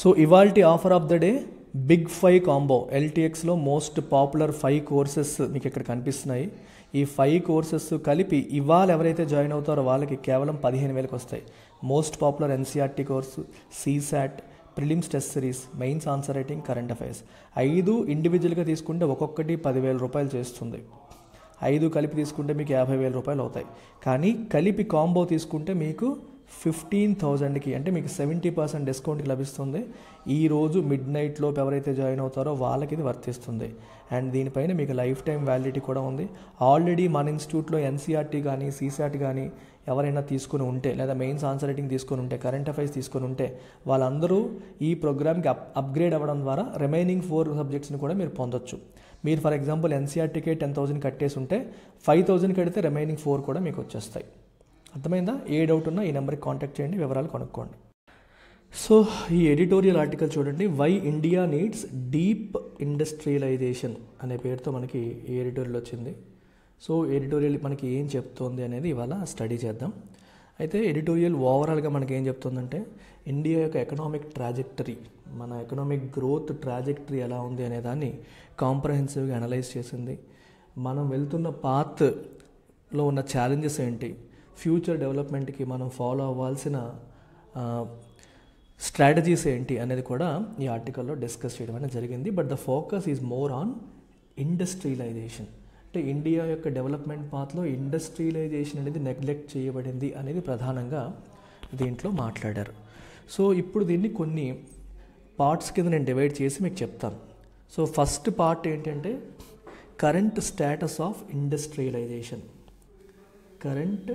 So ఇవాల్టి offer of the day big 5 combo. ఎల్టీఎక్స్లో most popular 5 courses మీకు ఇక్కడ కనిపిస్తున్నాయి. ఈ 5 కోర్సెస్ కలిపి ఇవాళ ఎవరైతే జాయిన్ అవుతారో వాళ్ళకి కేవలం 15,000కి వస్తాయి. Most popular NCERT course, CSAT, prelims test series, mains answer writing, current affairs. 5 ఇండివిజువల్గా తీసుకుంటే ఒక్కొక్కటి 10,000 రూపాయలు చేస్తుంది. 5 కలిపి తీసుకుంటే మీకు 50,000 రూపాయలు అవుతాయి. కానీ కలిపి కాంబో తీసుకుంటే మీకు 15,000కి అంటే మీకు 70% డిస్కౌంట్కి లభిస్తుంది. ఈరోజు మిడ్ నైట్ లోపు ఎవరైతే జాయిన్ అవుతారో వాళ్ళకి ఇది వర్తిస్తుంది. అండ్ దీనిపైన మీకు లైఫ్ టైం వ్యాలిడిటీ కూడా ఉంది. ఆల్రెడీ మన ఇన్స్టిట్యూట్లో ఎన్సీఆర్టీ కానీ సీసాట్ కానీ ఎవరైనా తీసుకుని ఉంటే, లేదా మెయిన్స్ ఆన్సర్ రైటింగ్ తీసుకుని ఉంటే, కరెంట్ అఫైర్స్ తీసుకుని ఉంటే వాళ్ళందరూ ఈ ప్రోగ్రామ్కి అప్గ్రేడ్ అవ్వడం ద్వారా రిమైనింగ్ 4 సబ్జెక్ట్స్ని కూడా మీరు పొందొచ్చు. మీరు ఫర్ ఎగ్జాంపుల్ ఎన్సీఆర్టీకే 10,000 కట్టేసి ఉంటే 5,000 కడితే రిమైనింగ్ 4 కూడా మీకు వచ్చేస్తాయి. అర్థమైందా? ఏ డౌట్ ఉన్నా ఈ నెంబర్కి కాంటాక్ట్ చేయండి, వివరాలు కనుక్కోండి. సో ఈ ఎడిటోరియల్ ఆర్టికల్ చూడండి. Why India needs deep industrialisation అనే పేరుతో మనకి ఈ ఎడిటోరియల్ వచ్చింది. సో ఎడిటోరియల్ మనకి ఏం చెప్తోంది అనేది ఇవాళ స్టడీ చేద్దాం. అయితే ఎడిటోరియల్ ఓవరాల్గా మనకి ఏం చెప్తుందంటే ఇండియా యొక్క ఎకనామిక్ ట్రాజెక్టరీ, మన ఎకనామిక్ గ్రోత్ ట్రాజెక్టరీ ఎలా ఉంది అనే దాన్ని కాంప్రహెన్సివ్గా అనలైజ్ చేసింది. మనం వెళ్తున్న పాత్లో ఉన్న ఛాలెంజెస్ ఏంటి, ఫ్యూచర్ డెవలప్మెంట్కి మనం ఫాలో అవ్వాల్సిన స్ట్రాటజీస్ ఏంటి అనేది కూడా ఈ ఆర్టికల్లో డిస్కస్ చేయడం అనేది జరిగింది. But the focus is more on industrialisation. అంటే ఇండియా యొక్క డెవలప్మెంట్ పాత్లో ఇండస్ట్రియలైజేషన్ అనేది నెగ్లెక్ట్ చేయబడింది అనేది ప్రధానంగా దీంట్లో మాట్లాడారు. సో ఇప్పుడు దీన్ని కొన్ని పార్ట్స్ కింద నేను డివైడ్ చేసి మీకు చెప్తాను. సో ఫస్ట్ పార్ట్ ఏంటంటే current status of industrialisation. Current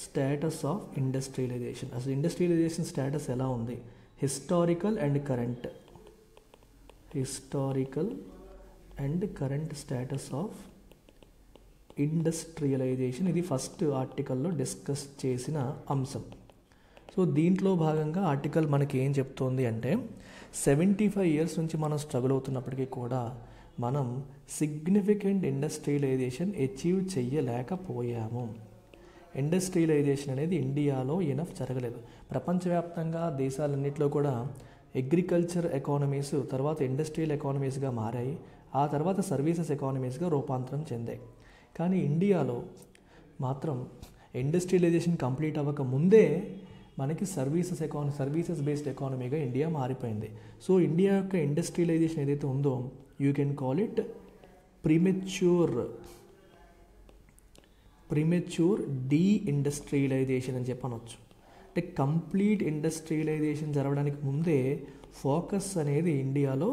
status of industrialisation. అసలు ఇండస్ట్రియలైజేషన్ స్టేటస్ ఎలా ఉంది? Historical and current. Historical and current status of industrialisation, ఇది ఫస్ట్ ఆర్టికల్లో డిస్కస్ చేసిన అంశం. సో దీంట్లో భాగంగా ఆర్టికల్ మనకి ఏం చెప్తోంది అంటే 75 ఇయర్స్ నుంచి మనం స్ట్రగుల్ అవుతున్నప్పటికీ కూడా మనం సిగ్నిఫికెంట్ ఇండస్ట్రియలైజేషన్ అచీవ్ చెయ్యలేకపోయాము. ఇండస్ట్రియలైజేషన్ అనేది ఇండియాలో ఎనఫ్ జరగలేదు. ప్రపంచవ్యాప్తంగా దేశాలన్నింటిలో కూడా అగ్రికల్చర్ ఎకానమీస్ తర్వాత ఇండస్ట్రియల్ ఎకానమీస్గా మారాయి. ఆ తర్వాత సర్వీసెస్ ఎకానమీస్గా రూపాంతరం చెందాయి. కానీ ఇండియాలో మాత్రం ఇండస్ట్రియలైజేషన్ కంప్లీట్ అవ్వక ముందే మనకి సర్వీసెస్ బేస్డ్ ఎకానమీగా ఇండియా మారిపోయింది. సో ఇండియా యొక్క ఇండస్ట్రియలైజేషన్ ఏదైతే ఉందో you can call it premature deindustrialisation అని చెప్పనొచ్చు. అంటే కంప్లీట్ ఇండస్ట్రియలైజేషన్ జరగడానికి ముందే ఫోకస్ అనేది ఇండియాలో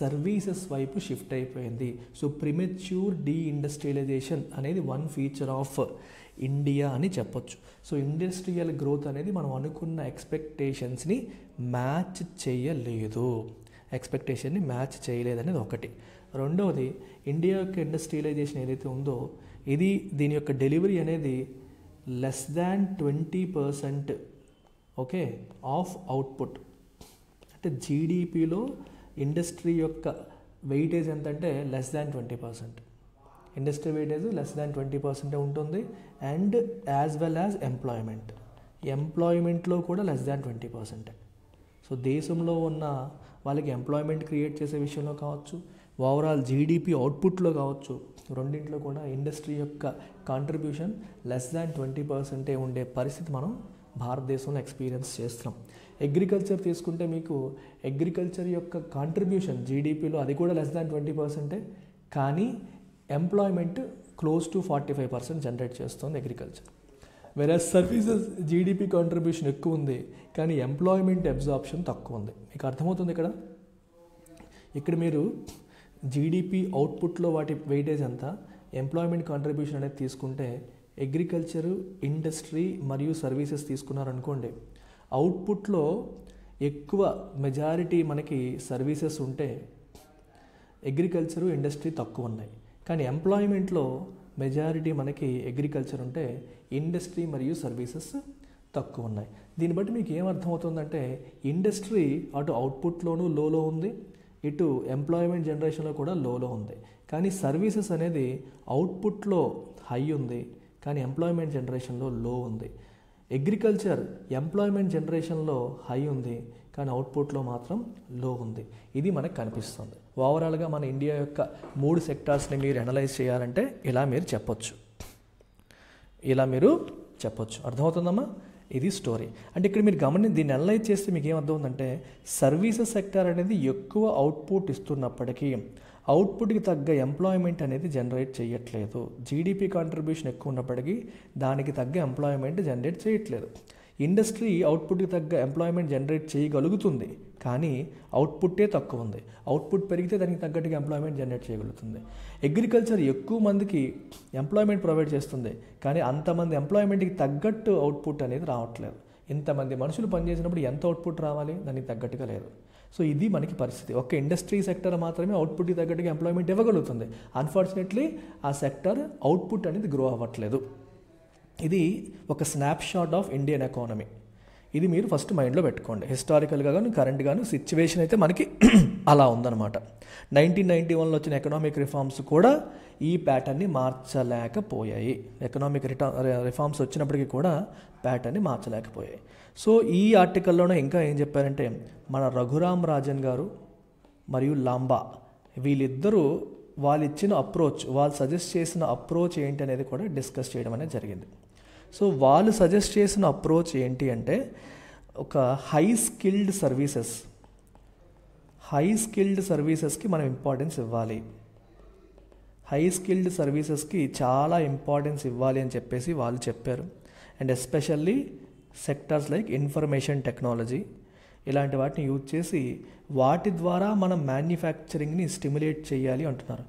సర్వీసెస్ వైపు షిఫ్ట్ అయిపోయింది. సో ప్రిమెచ్యూర్ డీఇండస్ట్రియలైజేషన్ అనేది వన్ ఫీచర్ ఆఫ్ ఇండియా అని చెప్పొచ్చు. సో ఇండస్ట్రియల్ గ్రోత్ అనేది మనం అనుకున్న ఎక్స్పెక్టేషన్స్ని మ్యాచ్ చేయలేదనేది ఒకటి. రెండవది, ఇండియా యొక్క ఇండస్ట్రియలైజేషన్ ఏదైతే ఉందో దీని యొక్క డెలివరీ అనేది less than 20% okay of output. అంటే జీడిపిలో ఇండస్ట్రీ యొక్క వెయిటేజ్ ఎంత అంటే less than 20%. Industry weightage less than 20% ఉంటుంది. అండ్ యాజ్ వెల్ యాజ్ ఎంప్లాయ్మెంట్లో కూడా లెస్ దాన్ 20%. సో దేశంలో ఉన్న వాళ్ళకి ఎంప్లాయ్మెంట్ క్రియేట్ చేసే విషయంలో కావచ్చు, ఓవరాల్ జీడిపి అవుట్పుట్లో కావచ్చు, రెండింటిలో కూడా ఇండస్ట్రీ యొక్క కాంట్రిబ్యూషన్ లెస్ దాన్ 20% ఉండే పరిస్థితి మనం భారతదేశంలో ఎక్స్పీరియన్స్ చేస్తున్నాం. అగ్రికల్చర్ తీసుకుంటే మీకు అగ్రికల్చర్ యొక్క కాంట్రిబ్యూషన్ జీడిపిలో అది కూడా లెస్ దాన్ 20%, కానీ ఎంప్లాయ్మెంట్ క్లోజ్ టు 45% జనరేట్ చేస్తుంది అగ్రికల్చర్. వేరే సర్వీసెస్ జీడిపి కాంట్రిబ్యూషన్ ఎక్కువ ఉంది, కానీ ఎంప్లాయ్మెంట్ అబ్జార్ప్షన్ తక్కువ ఉంది. మీకు అర్థమవుతుంది ఇక్కడ మీరు జీడిపి అవుట్పుట్లో వాటి వెయిటేజ్ ఎంత, ఎంప్లాయ్మెంట్ కాంట్రిబ్యూషన్ అనేది తీసుకుంటే అగ్రికల్చరు, ఇండస్ట్రీ మరియు సర్వీసెస్ తీసుకున్నారనుకోండి, అవుట్పుట్లో ఎక్కువ మెజారిటీ మనకి సర్వీసెస్ ఉంటే అగ్రికల్చరు, ఇండస్ట్రీ తక్కువ ఉన్నాయి. కానీ ఎంప్లాయ్మెంట్లో మెజారిటీ మనకి అగ్రికల్చర్ ఉంటే ఇండస్ట్రీ మరియు సర్వీసెస్ తక్కువ ఉన్నాయి. దీన్ని బట్టి మీకు ఏమర్థమవుతుందంటే ఇండస్ట్రీ అటు అవుట్పుట్లోనూ లోలో ఉంది, ఇటు ఎంప్లాయ్మెంట్ జనరేషన్లో కూడా లోలో ఉంది. కానీ సర్వీసెస్ అనేది అవుట్పుట్లో హై ఉంది, కానీ ఎంప్లాయ్మెంట్ జనరేషన్లో లో ఉంది. అగ్రికల్చర్ ఎంప్లాయ్మెంట్ జనరేషన్లో హై ఉంది, కానీ అవుట్పుట్లో మాత్రం లో ఉంది. ఇది మనకు కనిపిస్తుంది. ఓవరాల్గా మన ఇండియా యొక్క 3 సెక్టార్స్ని మీరు అనలైజ్ చేయాలంటే ఇలా మీరు చెప్పొచ్చు. అర్థమవుతుందమ్మా? ఇది స్టోరీ. అంటే ఇక్కడ మీరు దీన్ని అనలైజ్ చేస్తే మీకు ఏమర్థమవుతుందంటే, సర్వీసెస్ సెక్టార్ అనేది ఎక్కువ అవుట్పుట్ ఇస్తున్నప్పటికీ అవుట్పుట్కి తగ్గ ఎంప్లాయ్మెంట్ అనేది జనరేట్ చేయట్లేదు. జీడిపి కాంట్రిబ్యూషన్ ఎక్కువ ఉన్నప్పటికీ దానికి తగ్గ ఎంప్లాయ్మెంట్ జనరేట్ చేయట్లేదు. ఇండస్ట్రీ అవుట్పుట్కి తగ్గ ఎంప్లాయ్మెంట్ జనరేట్ చేయగలుగుతుంది, కానీ అవుట్పుట్టే తక్కువ ఉంది. అవుట్పుట్ పెరిగితే దానికి తగ్గట్టుగా ఎంప్లాయ్మెంట్ జనరేట్ చేయగలుగుతుంది. అగ్రికల్చర్ ఎక్కువ మందికి ఎంప్లాయ్మెంట్ ప్రొవైడ్ చేస్తుంది, కానీ అంతమంది ఎంప్లాయ్మెంట్కి తగ్గట్టు అవుట్పుట్ అనేది రావట్లేదు. ఇంతమంది మనుషులు పనిచేసినప్పుడు ఎంత అవుట్పుట్ రావాలి? దానికి తగ్గట్టుగా లేదు. సో ఇది మనకి పరిస్థితి. ఒక ఇండస్ట్రీ సెక్టర్ మాత్రమే అవుట్పుట్కి తగ్గట్టుగా ఎంప్లాయ్మెంట్ ఇవ్వగలుగుతుంది. అన్ఫార్చునేట్లీ ఆ సెక్టర్ అవుట్పుట్ అనేది గ్రో అవ్వట్లేదు. ఇది ఒక స్నాప్షాట్ ఆఫ్ ఇండియన్ ఎకానమీ. ఇది మీరు ఫస్ట్ మైండ్లో పెట్టుకోండి. హిస్టారికల్గా కానీ కరెంట్గాను సిచ్యువేషన్ అయితే మనకి అలా ఉందన్నమాట. 1991లో వచ్చిన ఎకనామిక్ రిఫార్మ్స్ కూడా ఈ ప్యాటర్న్ని మార్చలేకపోయాయి. ఎకనామిక్ రిఫార్మ్స్ వచ్చినప్పటికీ కూడా ప్యాటర్న్ని మార్చలేకపోయాయి. సో ఈ ఆర్టికల్లోనే ఇంకా ఏం చెప్పారంటే, మన రఘురామ్ రాజన్ గారు మరియు లాంబా వీళ్ళిద్దరూ వాళ్ళు సజెస్ట్ చేసిన అప్రోచ్ ఏంటి అనేది కూడా డిస్కస్ చేయడం అనేది జరిగింది. సో వాళ్ళు సజెస్ట్ చేసిన అప్రోచ్ ఏంటి అంటే, ఒక హై స్కిల్డ్ సర్వీసెస్కి మనం ఇంపార్టెన్స్ ఇవ్వాలి. హై స్కిల్డ్ సర్వీసెస్కి చాలా ఇంపార్టెన్స్ ఇవ్వాలి అని చెప్పేసి వాళ్ళు చెప్పారు. And especially sectors like information technology ఇలాంటి వాటిని యూజ్ చేసి వాటి ద్వారా మనం మ్యానుఫ్యాక్చరింగ్ని స్టిమ్యులేట్ చేయాలి అంటున్నారు.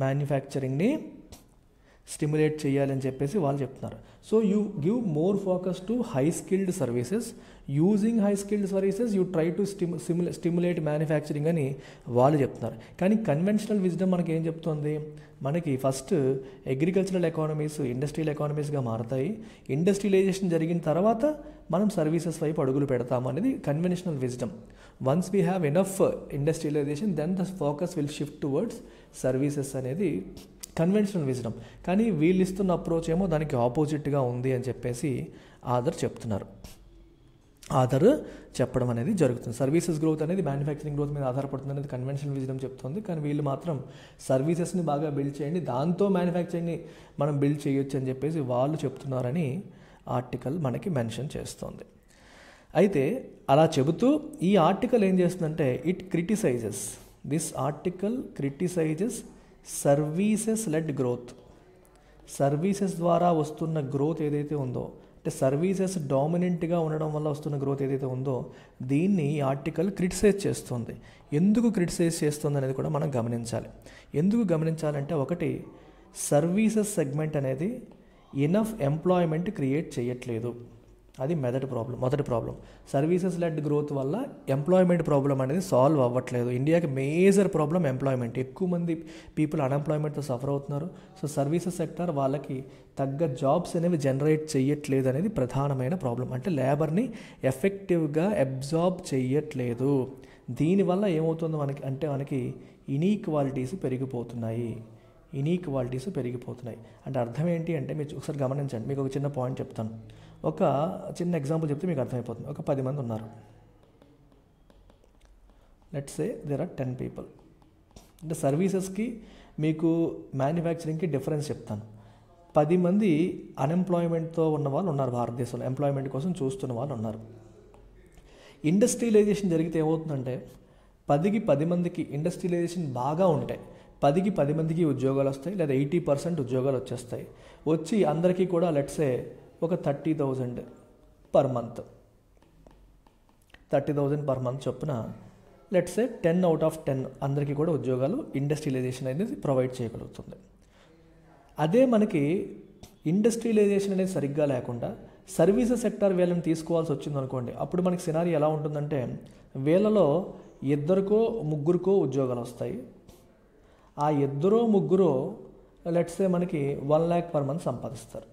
మ్యానుఫ్యాక్చరింగ్ని స్టిమ్యులేట్ చేయాలి అని చెప్పేసి వాళ్ళు చెప్తున్నారు. So you give more focus to high skilled services. Using high skilled services you try to stimulate manufacturing అని వాళ్ళు చెప్తున్నారు. కానీ కన్వెన్షనల్ విజ్డమ్ మనకి ఏం చెప్తుంది? మనకి ఫస్ట్ అగ్రికల్చరల్ ఎకానమీస్ ఇండస్ట్రియల్ ఎకానమీస్గా మారుతాయి. ఇండస్ట్రియలైజేషన్ జరిగిన తర్వాత మనం సర్వీసెస్ వైపు అడుగులు పెడతాము అనేది conventional wisdom. Once we have enough industrialisation then the focus will shift towards services అనేది కన్వెన్షనల్ విజ్డమ్. కానీ వీళ్ళు ఇస్తున్న అప్రోచ్ ఏమో దానికి ఆపోజిట్గా ఉంది అని చెప్పేసి ఆధర్ చెప్పడం అనేది జరుగుతుంది. సర్వీసెస్ గ్రోత్ అనేది మ్యానుఫ్యాక్చరింగ్ గ్రోత్ మీద ఆధారపడుతుంది అనేది కన్వెన్షనల్ విజ్డమ్ చెప్తుంది. కానీ వీళ్ళు మాత్రం సర్వీసెస్ని బాగా బిల్డ్ చేయండి, దాంతో మ్యానుఫ్యాక్చరింగ్ని మనం బిల్డ్ చేయొచ్చు అని చెప్పేసి వాళ్ళు చెప్తున్నారని ఆర్టికల్ మనకి మెన్షన్ చేస్తుంది. అయితే అలా చెబుతూ ఈ ఆర్టికల్ ఏం చేస్తుందంటే, this article criticises services led growth. Services ద్వారా వస్తున్న గ్రోత్ ఏదైతే ఉందో, అంటే సర్వీసెస్ డామినెంట్గా ఉండడం వల్ల వస్తున్న గ్రోత్ ఏదైతే ఉందో దీన్ని ఈ ఆర్టికల్ క్రిటిసైజ్ చేస్తుంది. ఎందుకు క్రిటిసైజ్ చేస్తుంది అనేది కూడా మనం గమనించాలి. ఎందుకు గమనించాలంటే, ఒకటి, సర్వీసెస్ సెగ్మెంట్ అనేది ఎనఫ్ ఎంప్లాయ్మెంట్ క్రియేట్ చేయట్లేదు. అది మొదటి ప్రాబ్లం. సర్వీసెస్ లెడ్ గ్రోత్ వల్ల ఎంప్లాయ్మెంట్ ప్రాబ్లం అనేది సాల్వ్ అవ్వట్లేదు. ఇండియాకి మేజర్ ప్రాబ్లం ఎంప్లాయ్మెంట్. ఎక్కువ మంది పీపుల్ అన్ఎంప్లాయ్మెంట్తో సఫర్ అవుతున్నారు. సో సర్వీసెస్ సెక్టర్ వాళ్ళకి తగ్గ జాబ్స్ అనేవి జనరేట్ చేయట్లేదు అనేది ప్రధానమైన ప్రాబ్లం. అంటే లేబర్ని ఎఫెక్టివ్గా అబ్జార్బ్ చేయట్లేదు. దీనివల్ల ఏమవుతుందో మనకి ఇనీక్వాలిటీస్ పెరిగిపోతున్నాయి. అంటే అర్థం ఏంటి అంటే, మీరు ఒకసారి గమనించండి. మీకు ఒక చిన్న పాయింట్ చెప్తాను. ఒక చిన్న ఎగ్జాంపుల్ చెప్తే మీకు అర్థమైపోతుంది. ఒక 10 మంది ఉన్నారు. Let's say there are 10 people. అంటే సర్వీసెస్కి మీకు మ్యానుఫ్యాక్చరింగ్కి డిఫరెన్స్ చెప్తాను. 10 మంది అన్ఎంప్లాయ్మెంట్తో ఉన్న వాళ్ళు ఉన్నారు భారతదేశంలో. ఎంప్లాయ్మెంట్ కోసం చూస్తున్న వాళ్ళు ఉన్నారు. ఇండస్ట్రియలైజేషన్ జరిగితే ఏమవుతుందంటే, 10కి 10 మందికి ఇండస్ట్రియలైజేషన్ బాగా ఉంటాయి. 10కి 10 మందికి ఉద్యోగాలు వస్తాయి, లేదా 80% ఉద్యోగాలు వచ్చేస్తాయి. వచ్చి అందరికీ కూడా లెట్సే ఒక 30,000 పర్ మంత్. 30,000 పర్ మంత్ చొప్పున లెట్సే 10 out of 10 అందరికీ కూడా ఉద్యోగాలు ఇండస్ట్రియలైజేషన్ అనేది ప్రొవైడ్ చేయగలుగుతుంది. అదే మనకి ఇండస్ట్రియలైజేషన్ అనేది సరిగ్గా లేకుండా సర్వీసెస్ సెక్టార్ వీళ్ళని తీసుకోవాల్సి వచ్చింది అనుకోండి, అప్పుడు మనకి సినారీ ఎలా ఉంటుందంటే, వీళ్ళలో 2కో 3కో ఉద్యోగాలు వస్తాయి. ఆ 2-3 లెట్సే మనకి 1 lakh పర్ మంత్ సంపాదిస్తారు.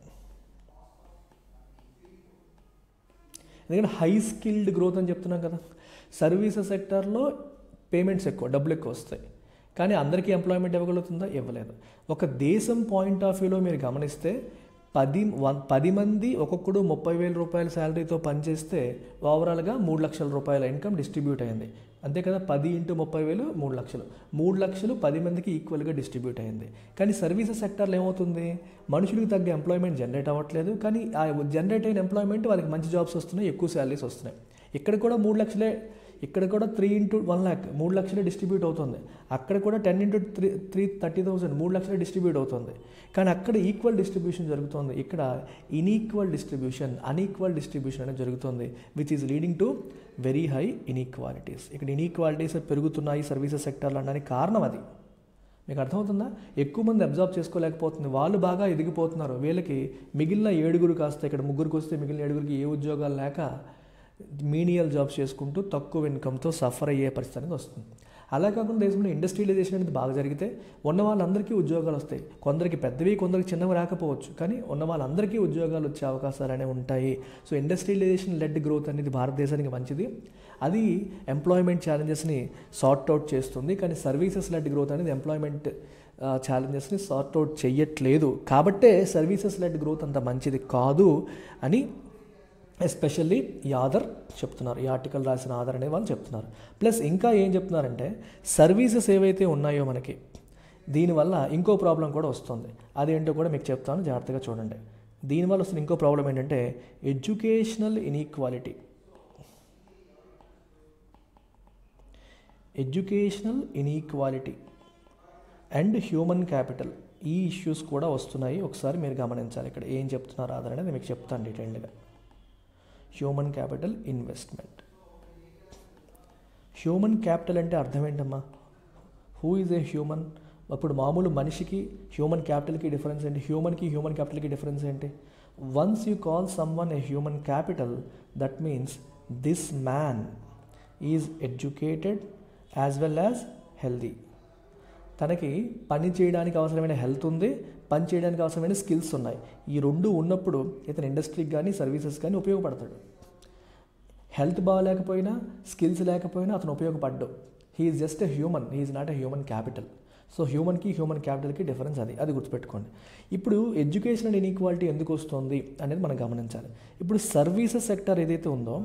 ఎందుకంటే హై స్కిల్డ్ గ్రోత్ అని చెప్తున్నాం కదా. సర్వీసెస్ సెక్టార్లో పేమెంట్స్ ఎక్కువ, డబ్బులు ఎక్కువ వస్తాయి. కానీ అందరికీ ఎంప్లాయ్మెంట్ ఇవ్వగలుగుతుందా? ఇవ్వలేదు. ఒక దేశం పాయింట్ ఆఫ్ వ్యూలో మీరు గమనిస్తే 10 మంది ఒక్కొక్కడు 30,000 రూపాయల శాలరీతో పనిచేస్తే ఓవరాల్గా 3 లక్షల రూపాయల ఇన్కమ్ డిస్ట్రిబ్యూట్ అయింది. అంతే కదా, 10 × 30,000 3 లక్షలు. 3 లక్షలు 10 మందికి ఈక్వల్గా డిస్ట్రిబ్యూట్ అయింది. కానీ సర్వీసెస్ సెక్టార్లో ఏమవుతుంది, మనుషులకు తగ్గ ఎంప్లాయ్మెంట్ జనరేట్ అవ్వట్లేదు. కానీ ఆ జనరేట్ అయిన ఎంప్లాయ్మెంట్ వాళ్ళకి మంచి జాబ్స్ వస్తున్నాయి, ఎక్కువ శాలరీస్ వస్తున్నాయి. ఇక్కడ కూడా 3 లక్షలే, ఇక్కడ కూడా 3 × 1 lakh 3 లక్షలే డిస్ట్రిబ్యూట్ అవుతుంది. అక్కడ కూడా 10 × 3 30,000 3 లక్షలే డిస్ట్రిబ్యూట్ అవుతుంది. కానీ అక్కడ ఈక్వల్ డిస్ట్రిబ్యూషన్ జరుగుతుంది, ఇక్కడ అన్ఈక్వల్ డిస్ట్రిబ్యూషన్ అనేది జరుగుతుంది, which is leading to very high inequalities. ఇక్కడ ఇన్ఈక్వాలిటీస్ పెరుగుతున్నాయి సర్వీసెస్ సెక్టర్లో అనడానికి కారణం అది. మీకు అర్థమవుతుందా? ఎక్కువ మంది అబ్జర్వ్ చేసుకోలేకపోతుంది, వాళ్ళు బాగా ఎదిగిపోతున్నారు. వీళ్ళకి మిగిలిన 7 కాస్త ఇక్కడ 3 వస్తే మిగిలిన 7 ఏ ఉద్యోగాలు లేక మీనియల్ జాబ్స్ చేసుకుంటూ తక్కువ ఇన్కమ్తో సఫర్ అయ్యే పరిస్థితి అనేది వస్తుంది. అలా కాకుండా దేశంలో ఇండస్ట్రియలైజేషన్ అనేది బాగా జరిగితే ఉన్న వాళ్ళందరికీ ఉద్యోగాలు వస్తాయి. కొందరికి పెద్దవి కొందరికి చిన్నవి రాకపోవచ్చు, కానీ ఉన్న వాళ్ళందరికీ ఉద్యోగాలు వచ్చే అవకాశాలు అనేవి ఉంటాయి. సో ఇండస్ట్రియలైజేషన్ లెడ్ గ్రోత్ అనేది భారతదేశానికి మంచిది. అది ఎంప్లాయ్మెంట్ ఛాలెంజెస్ని సార్ట్అవుట్ చేస్తుంది. కానీ సర్వీసెస్ లెడ్ గ్రోత్ అనేది ఎంప్లాయ్మెంట్ ఛాలెంజెస్ని సార్ట్అవుట్ చేయట్లేదు. కాబట్టే సర్వీసెస్ లెడ్ గ్రోత్ అంత మంచిది కాదు అని ఎస్పెషల్లీ ఈ ఆధర్ చెప్తున్నారు, ఈ ఆర్టికల్ రాసిన ఆధర్ అనే వాళ్ళు చెప్తున్నారు. ప్లస్ ఇంకా ఏం చెప్తున్నారంటే సర్వీసెస్ ఏవైతే ఉన్నాయో మనకి దీనివల్ల ఇంకో ప్రాబ్లం కూడా వస్తుంది. అదేంటో కూడా మీకు చెప్తాను, జాగ్రత్తగా చూడండి. దీనివల్ల వస్తున్న ఇంకో ప్రాబ్లం ఏంటంటే educational inequality and human capital, ఈ ఇష్యూస్ కూడా వస్తున్నాయి. ఒకసారి మీరు గమనించాలి. ఇక్కడ ఏం చెప్తున్నారు ఆధర్ అనేది మీకు చెప్తాను డీటెయిల్డ్గా. Human capital investment. Human capital అంటే అర్థం ఏంటమ్మా? Who is a human? అప్పుడు మామూలు మనిషికి హ్యూమన్ క్యాపిటల్కి డిఫరెన్స్ ఏంటి? హ్యూమన్ క్యాపిటల్కి డిఫరెన్స్ ఏంటి? Once you call someone a human capital, that means this man is educated as well as healthy. తనకి పని చేయడానికి అవసరమైన హెల్త్ ఉంది, పని చేయడానికి అవసరమైన స్కిల్స్ ఉన్నాయి. ఈ రెండు ఉన్నప్పుడు ఇతను ఇండస్ట్రీకి కానీ సర్వీసెస్ కానీ ఉపయోగపడతాడు. హెల్త్ బాగాలేకపోయినా స్కిల్స్ లేకపోయినా అతను ఉపయోగపడ్డు. He is just a human, he is not a human capital. So human క్యాపిటల్కి డిఫరెన్స్ అది గుర్తుపెట్టుకోండి. ఇప్పుడు ఎడ్యుకేషనల్ ఇన్ఈక్వాలిటీ ఎందుకు వస్తుంది అనేది మనం గమనించాలి. ఇప్పుడు సర్వీసెస్ సెక్టర్ ఏదైతే ఉందో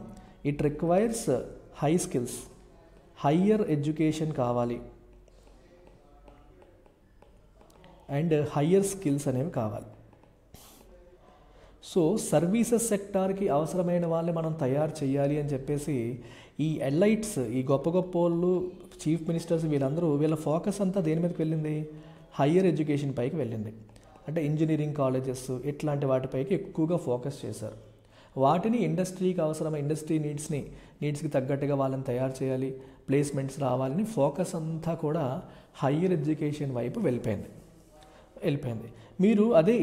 it requires high skills, higher education కావాలి అండ్ హయ్యర్ స్కిల్స్ అనేవి కావాలి. సో సర్వీసెస్ సెక్టార్కి అవసరమైన వాళ్ళని మనం తయారు చేయాలి అని చెప్పేసి ఈ ఎలైట్స్, ఈ గొప్ప వాళ్ళు, చీఫ్ మినిస్టర్స్, వీళ్ళ ఫోకస్ అంతా దేని మీదకి వెళ్ళింది? హయ్యర్ ఎడ్యుకేషన్ పైకి వెళ్ళింది. అంటే ఇంజనీరింగ్ కాలేజెస్ ఇట్లాంటి వాటిపైకి ఎక్కువగా ఫోకస్ చేశారు. వాటిని ఇండస్ట్రీకి అవసరమైన ఇండస్ట్రీ నీడ్స్కి తగ్గట్టుగా వాళ్ళని తయారు చేయాలి, ప్లేస్మెంట్స్ రావాలని ఫోకస్ అంతా కూడా హయ్యర్ ఎడ్యుకేషన్ వైపు వెళ్ళిపోయింది. మీరు అదే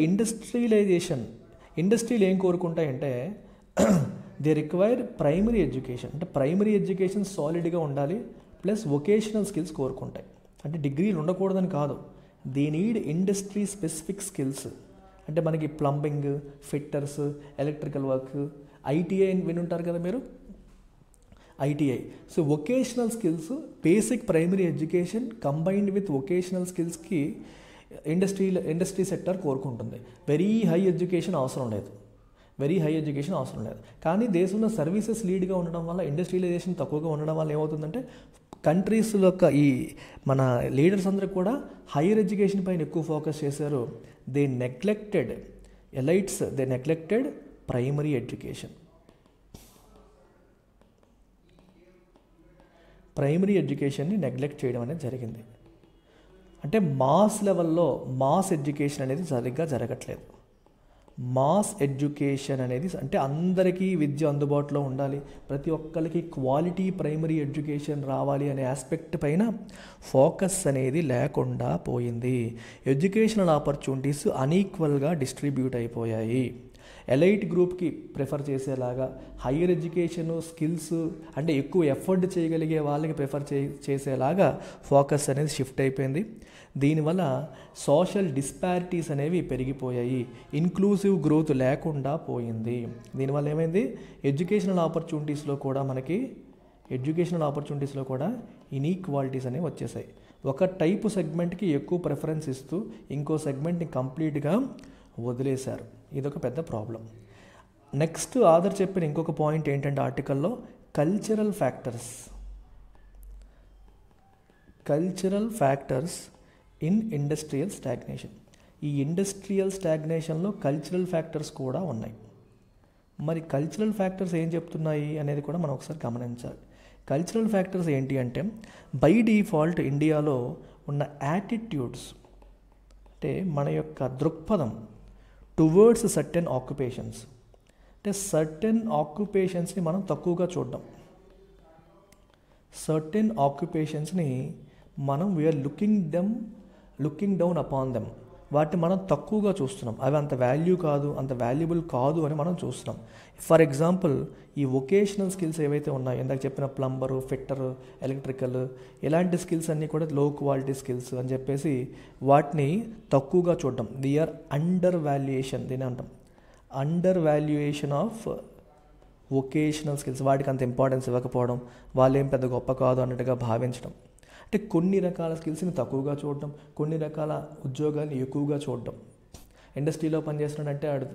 ఇండస్ట్రీలు ఏం కోరుకుంటాయంటే దే రిక్వైర్ ప్రైమరీ ఎడ్యుకేషన్. అంటే ప్రైమరీ ఎడ్యుకేషన్ సాలిడ్గా ఉండాలి, ప్లస్ వొకేషనల్ స్కిల్స్ కోరుకుంటాయి. అంటే డిగ్రీలు ఉండకూడదని కాదు, they need industry specific skills. అంటే మనకి plumbing, fitters, electrical work, ITI వినుంటారు కదా మీరు, ITI. So vocational skills, basic primary education combined with vocational స్కిల్స్కి ఇండస్ట్రీ సెక్టర్ కోరుకుంటుంది. వెరీ హై ఎడ్యుకేషన్ అవసరం లేదు. కానీ దేశంలో సర్వీసెస్ లీడ్గా ఉండడం వల్ల, ఇండస్ట్రియలైజేషన్ తక్కువగా ఉండడం వల్ల ఏమవుతుందంటే కంట్రీస్లో ఈ మన లీడర్స్ అందరూ కూడా హైయర్ ఎడ్యుకేషన్ పైన ఎక్కువ ఫోకస్ చేశారు. They neglected primary education. Primary ఎడ్యుకేషన్ని నెగ్లెక్ట్ చేయడం అనేది జరిగింది. అంటే మాస్ లెవెల్లో మాస్ ఎడ్యుకేషన్ అనేది సరిగ్గా జరగట్లేదు. మాస్ ఎడ్యుకేషన్ అనేది అంటే అందరికీ విద్య అందుబాటులో ఉండాలి, ప్రతి ఒక్కరికి క్వాలిటీ ప్రైమరీ ఎడ్యుకేషన్ రావాలి అనే ఆస్పెక్ట్ పైన ఫోకస్ అనేది లేకుండా పోయింది. ఎడ్యుకేషనల్ ఆపర్చునిటీస్ అన్ఈక్వల్గా డిస్ట్రిబ్యూట్ అయిపోయాయి. ఎలైట్ గ్రూప్కి ప్రిఫర్ చేసేలాగా, హయ్యర్ ఎడ్యుకేషన్ స్కిల్స్ అంటే ఎక్కువ ఎఫర్ట్ చేయగలిగే వాళ్ళకి ప్రిఫర్ చేసేలాగా ఫోకస్ అనేది షిఫ్ట్ అయిపోయింది. దీనివల్ల సోషల్ డిస్పారిటీస్ అనేవి పెరిగిపోయాయి, ఇన్క్లూసివ్ గ్రోత్ లేకుండా పోయింది. దీనివల్ల ఏమైంది? ఎడ్యుకేషనల్ ఆపర్చునిటీస్లో కూడా ఇన్ఈక్వాలిటీస్ అనేవి వచ్చేసాయి. ఒక టైపు సెగ్మెంట్కి ఎక్కువ ప్రిఫరెన్స్ ఇస్తూ ఇంకో సెగ్మెంట్ని కంప్లీట్గా వదిలేశారు. ఇదొక పెద్ద ప్రాబ్లం. నెక్స్ట్ ఆథర్ చెప్పిన ఇంకొక పాయింట్ ఏంటంటే ఆర్టికల్లో cultural factors in industrial stagnation. ఈ ఇండస్ట్రియల్ స్టాగ్నేషన్లో కల్చరల్ ఫ్యాక్టర్స్ కూడా ఉన్నాయి. మరి కల్చరల్ ఫ్యాక్టర్స్ ఏం చెప్తున్నాయి అనేది కూడా మనం ఒకసారి గమనించాలి. కల్చరల్ ఫ్యాక్టర్స్ ఏంటి అంటే బై డిఫాల్ట్ ఇండియాలో ఉన్న యాటిట్యూడ్స్, అంటే మన యొక్క దృక్పథం టువర్డ్స్ సర్టెన్ ఆక్యుపేషన్స్, అంటే సర్టెన్ ఆక్యుపేషన్స్ని మనం తక్కువగా చూడడం, సర్టెన్ ఆక్యుపేషన్స్ని మనం we're looking down upon them, వాటిని మనం తక్కువగా చూస్తున్నాం, అవి అంత వాల్యుబుల్ కాదు అని మనం చూస్తున్నాం. ఫర్ ఎగ్జాంపుల్ ఈ వొకేషనల్ స్కిల్స్ ఏవైతే ఉన్నాయో, ఇందాక చెప్పిన ప్లంబరు, ఫిట్టరు, ఎలక్ట్రికల్, ఇలాంటి స్కిల్స్ అన్నీ కూడా లో క్వాలిటీ స్కిల్స్ అని చెప్పేసి వాటిని తక్కువగా చూడడం. ఆర్ అండర్ వాల్యుయేషన్, దీని అంటాం under valuation of vocational skills. వాటికి అంత ఇంపార్టెన్స్ ఇవ్వకపోవడం, వాళ్ళు ఏం పెద్ద గొప్ప కాదు అన్నట్టుగా భావించడం. అంటే కొన్ని రకాల స్కిల్స్ని తక్కువగా చూడడం, కొన్ని రకాల ఉద్యోగాన్ని ఎక్కువగా చూడడం. ఇండస్ట్రీలో పనిచేస్తున్నాడంటే వాడు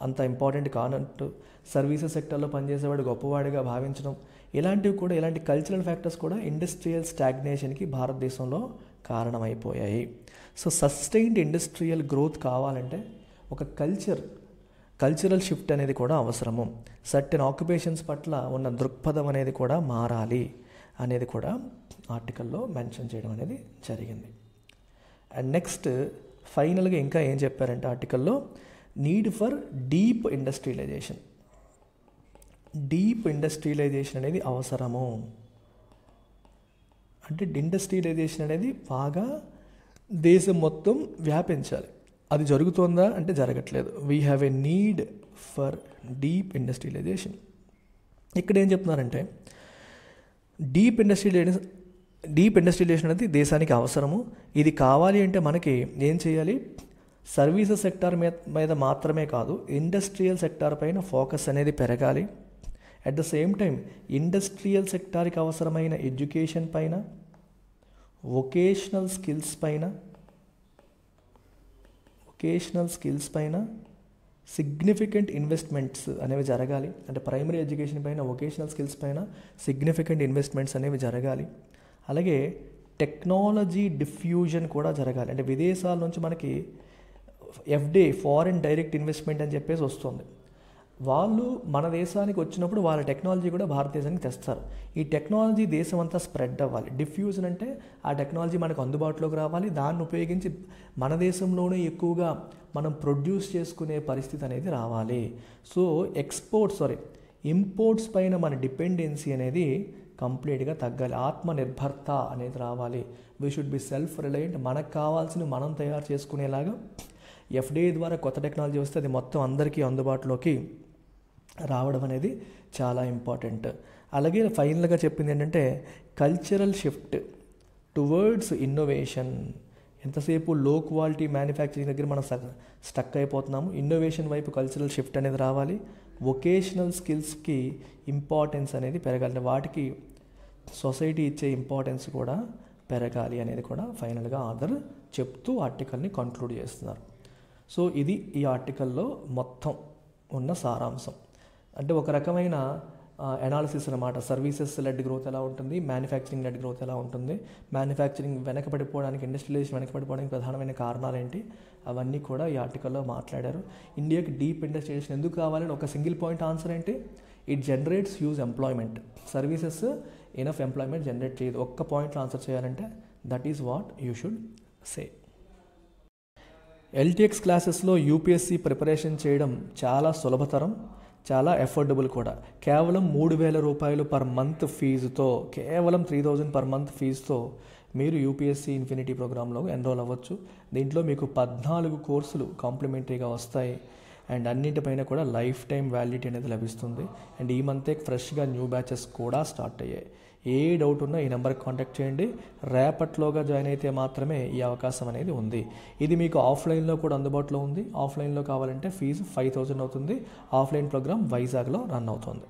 అంత ఇంపార్టెంట్ కానట్టు, సర్వీసెస్ సెక్టర్లో పనిచేసేవాడు గొప్పవాడిగా భావించడం, ఇలాంటి కల్చరల్ ఫ్యాక్టర్స్ కూడా ఇండస్ట్రియల్ స్టాగ్నేషన్కి భారతదేశంలో కారణమైపోయాయి. సో సస్టైన్డ్ ఇండస్ట్రియల్ గ్రోత్ కావాలంటే ఒక కల్చరల్ షిఫ్ట్ అనేది కూడా అవసరము. సర్టెన్ ఆక్యుపేషన్స్ పట్ల ఉన్న దృక్పథం అనేది కూడా మారాలి అనేది కూడా ఆర్టికల్లో మెన్షన్ చేయడం అనేది జరిగింది. అండ్ నెక్స్ట్ ఫైనల్గా ఇంకా ఏం చెప్పారంటే ఆర్టికల్లో నీడ్ ఫర్ డీప్ ఇండస్ట్రియలైజేషన్ అనేది అవసరము. అంటే ఇండస్ట్రియలైజేషన్ అనేది బాగా దేశం మొత్తం వ్యాపించాలి. అది జరుగుతోందా అంటే జరగట్లేదు. We have a need for deep industrialisation. ఇక్కడ ఏం చెప్తున్నారంటే డీప్ ఇండస్ట్రియలైజేషన్ అనేది దేశానికి అవసరము. ఇది కావాలి అంటే మనకి ఏం చేయాలి? సర్వీసెస్ సెక్టార్ మీద మాత్రమే కాదు, ఇండస్ట్రియల్ సెక్టార్ పైన ఫోకస్ అనేది పెరగాలి. At the same time industrial సెక్టార్కి అవసరమైన ఎడ్యుకేషన్ పైన, వొకేషనల్ స్కిల్స్ పైన సిగ్నిఫికెంట్ ఇన్వెస్ట్మెంట్స్ అనేవి జరగాలి. అంటే ప్రైమరీ ఎడ్యుకేషన్ పైన, వొకేషనల్ స్కిల్స్ పైన సిగ్నిఫికెంట్ ఇన్వెస్ట్మెంట్స్ అనేవి జరగాలి. అలాగే టెక్నాలజీ డిఫ్యూజన్ కూడా జరగాలి. అంటే విదేశాల నుంచి మనకి ఎఫ్డిఐ, ఫారిన్ డైరెక్ట్ ఇన్వెస్ట్మెంట్ అని చెప్పేసి వస్తుంది. వాళ్ళు మన దేశానికి వచ్చినప్పుడు వాళ్ళ టెక్నాలజీ కూడా భారతదేశానికి తెస్తారు. ఈ టెక్నాలజీ దేశం అంతా స్ప్రెడ్ అవ్వాలి. డిఫ్యూజన్ అంటే ఆ టెక్నాలజీ మనకు అందుబాటులోకి రావాలి, దాన్ని ఉపయోగించి మన దేశంలోనే ఎక్కువగా మనం ప్రొడ్యూస్ చేసుకునే పరిస్థితి అనేది రావాలి. సో ఇంపోర్ట్స్ పైన మన డిపెండెన్సీ అనేది కంప్లీట్గా తగ్గాలి. ఆత్మనిర్భర్త అనేది రావాలి. We should be self reliant. మనకు కావాల్సిన మనం తయారు చేసుకునేలాగా ఎఫ్డిఐ ద్వారా కొత్త టెక్నాలజీ వస్తే అది మొత్తం అందరికీ అందుబాటులోకి రావడం అనేది చాలా ఇంపార్టెంట్. అలాగే ఫైనల్గా చెప్పింది ఏంటంటే కల్చరల్ షిఫ్ట్ టువర్డ్స్ ఇన్నోవేషన్. ఎంతసేపు లో క్వాలిటీ మ్యానుఫ్యాక్చరింగ్ దగ్గర మనం స్టక్ అయిపోతున్నాము. ఇన్నోవేషన్ వైపు కల్చరల్ షిఫ్ట్ అనేది రావాలి. వొకేషనల్ స్కిల్స్కి ఇంపార్టెన్స్ అనేది పెరగాలి. వాటికి సొసైటీ ఇచ్చే ఇంపార్టెన్స్ కూడా పెరగాలి అనేది కూడా ఫైనల్గా ఆథర్ చెప్తూ ఆర్టికల్ని కంక్లూడ్ చేస్తున్నారు. సో ఇది ఈ ఆర్టికల్లో మొత్తం ఉన్న సారాంశం. అంటే ఒక రకమైన అనాలిసిస్ అన్నమాట. సర్వీసెస్ లెడ్ గ్రోత్ ఎలా ఉంటుంది, మ్యానుఫ్యాక్చరింగ్ లెడ్ గ్రోత్ ఎలా ఉంటుంది, మ్యానుఫ్యాక్చరింగ్ వెనకబడిపోవడానికి, ఇండస్ట్రియలైజేషన్ వెనకబడిపోవడానికి ప్రధానమైన కారణాలు ఏంటి, అవన్నీ కూడా ఈ ఆర్టికల్లో మాట్లాడారు. ఇండియాకి డీప్ ఇండస్ట్రియలైజేషన్ ఎందుకు కావాలని ఒక సింగిల్ పాయింట్ ఆన్సర్ ఏంటి? It generates huge employment. Services enough employment generate చేయదు. ఒక్క పాయింట్లో ఆన్సర్ చేయాలంటే that is what you should say. LTX క్లాసెస్లో యూపీఎస్సీ ప్రిపరేషన్ చేయడం చాలా సులభతరం, చాలా ఎఫోర్డబుల్ కూడా. కేవలం 3,000 రూపాయలు పర్ మంత్ ఫీజుతో, కేవలం 3,000 పర్ మంత్ ఫీజుతో మీరు యూపీఎస్సీ ఇన్ఫినిటీ ప్రోగ్రాంలో ఎన్రోల్ అవ్వచ్చు. దీంట్లో మీకు 14 కోర్సులు కాంప్లిమెంటరీగా వస్తాయి. అండ్ అన్నింటిపైన కూడా లైఫ్ టైం వ్యాలిడిటీ అనేది లభిస్తుంది. అండ్ ఈ మంతే ఫ్రెష్గా న్యూ బ్యాచెస్ కూడా స్టార్ట్ అయ్యాయి. ఏ డౌట్ ఉన్నా ఈ నెంబర్కి కాంటాక్ట్ చేయండి. రేపట్లోగా జాయిన్ అయితే మాత్రమే ఈ అవకాశం అనేది ఉంది. ఇది మీకు ఆఫ్లైన్లో కూడా అందుబాటులో ఉంది. ఆఫ్లైన్లో కావాలంటే ఫీజు 5,000 అవుతుంది. ఆఫ్లైన్ ప్రోగ్రామ్ వైజాగ్లో రన్ అవుతుంది.